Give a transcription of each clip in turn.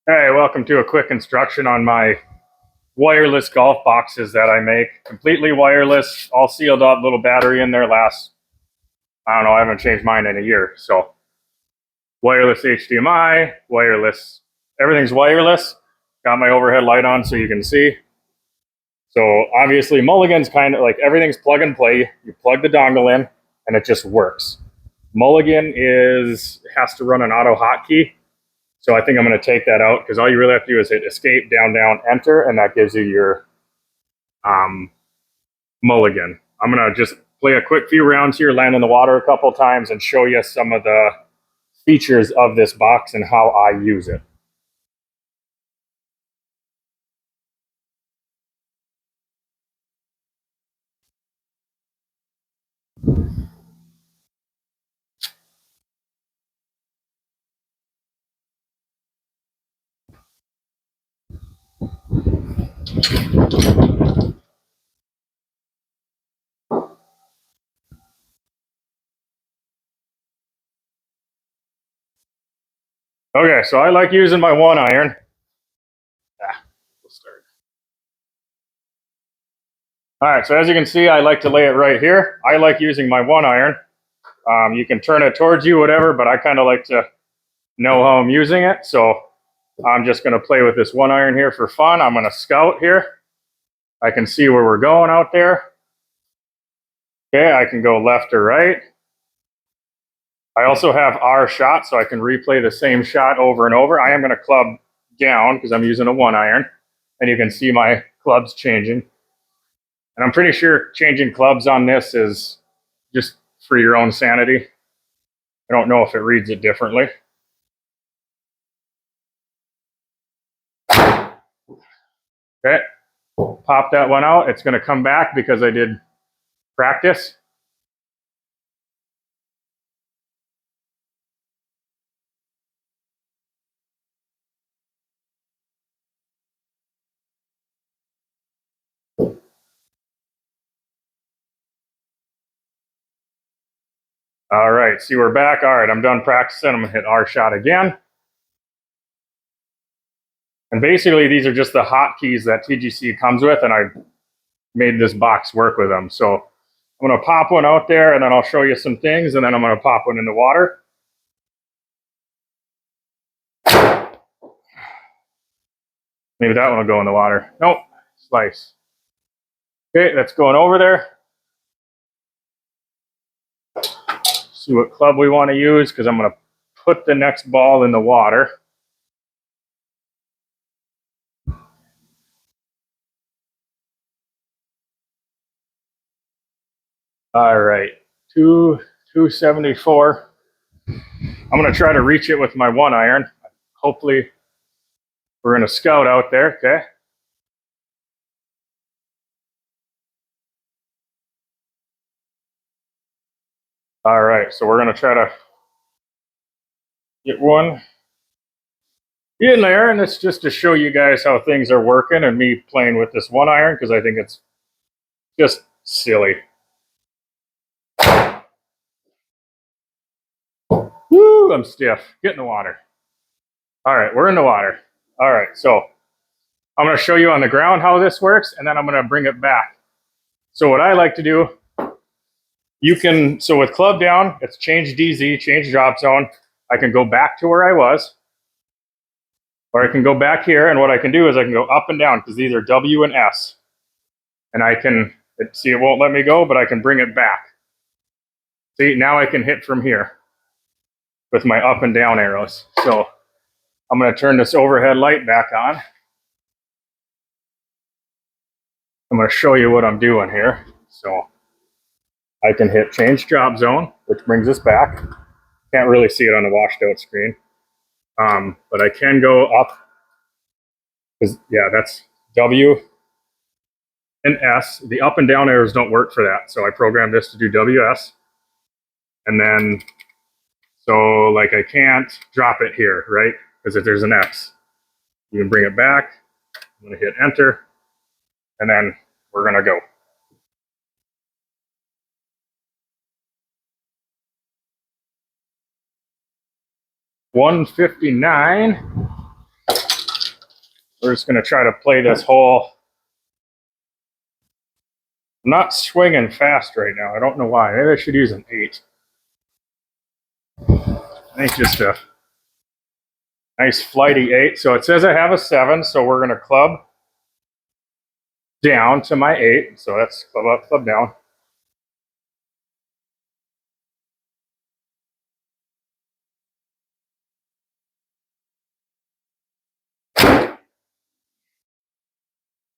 Hey, welcome to a quick instruction on my wireless golf boxes that I make. Completely wireless, all sealed up, little battery in there lasts, I don't know, I haven't changed mine in a year. So wireless HDMI, wireless, everything's wireless. Got my overhead light on so you can see. So obviously Mulligan's kind of like everything's plug and play. You plug the dongle in and it just works. Mulligan has to run an auto hotkey. So I think I'm going to take that out because all you really have to do is hit escape, down, down, enter, and that gives you your mulligan. I'm going to just play a quick few rounds here, land in the water a couple times, and show you some of the features of this box and how I use it. Okay, so I like using my 1-iron. We'll start. All right, so as you can see, I like to lay it right here. I like using my 1-iron. You can turn it towards you, whatever, but I kind of like to know how I'm using it. So I'm just going to play with this 1-iron here for fun. I'm going to scout here. I can see where we're going out there. Okay, I can go left or right. I also have R shot, so I can replay the same shot over and over. I am going to club down because I'm using a 1-iron, and you can see my clubs changing. And I'm pretty sure changing clubs on this is just for your own sanity. I don't know if it reads it differently. Okay, pop that one out. It's going to come back because I did practice. All right, see, we're back. All right, I'm done practicing. I'm going to hit R shot again. And basically, these are just the hotkeys that TGC comes with, and I made this box work with them. So I'm going to pop one out there, and then I'll show you some things, and then I'm going to pop one in the water. Maybe that one will go in the water. Nope, slice. Okay, that's going over there. See what club we want to use, because I'm going to put the next ball in the water. All right, 274. I'm going to try to reach it with my 1-iron. Hopefully, we're going to scout out there. Okay. All right, so we're going to try to get one in there, and it's just to show you guys how things are working and me playing with this 1-iron because I think it's just silly. Woo, I'm stiff. Get in the water. All right, we're in the water. All right, so I'm going to show you on the ground how this works, and then I'm going to bring it back. So what I like to do, so with club down, it's change DZ, change drop zone. I can go back to where I was, or I can go back here, and what I can do is I can go up and down because these are W and S. And I can, see, it won't let me go, but I can bring it back. See, now I can hit from here with my up and down arrows. So I'm going to turn this overhead light back on. I'm going to show you what I'm doing here. So I can hit change drop zone, which brings us back. Can't really see it on the washed out screen. But I can go up, because yeah, that's W and S. The up and down arrows don't work for that. So I programmed this to do WS. And then, so like I can't drop it here, right? Because if there's an X, you can bring it back. I'm going to hit enter, and then we're going to go. $159. We're just going to try to play this hole. I'm not swinging fast right now. I don't know why. Maybe I should use an 8. I think just a nice flighty 8. So it says I have a 7, so we're going to club down to my 8. So that's club up, club down.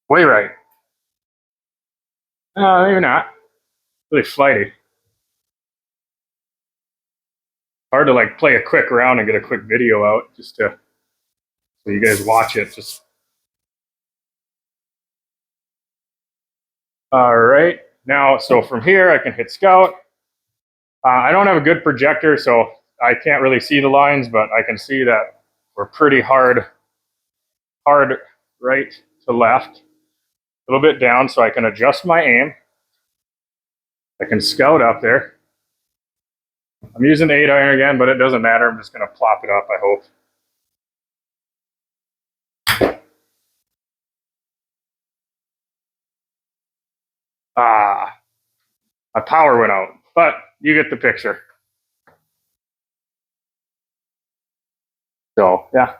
Way right. Maybe not. Really flighty. Hard to like play a quick round and get a quick video out just to so you guys watch it. Just all right. Now, so from here I can hit scout. I don't have a good projector, so I can't really see the lines, but I can see that we're pretty hard right to left, a little bit down, so I can adjust my aim. I can scout up there. I'm using the 8-iron again, but it doesn't matter. I'm just going to plop it up, I hope. My power went out, but you get the picture. So, yeah.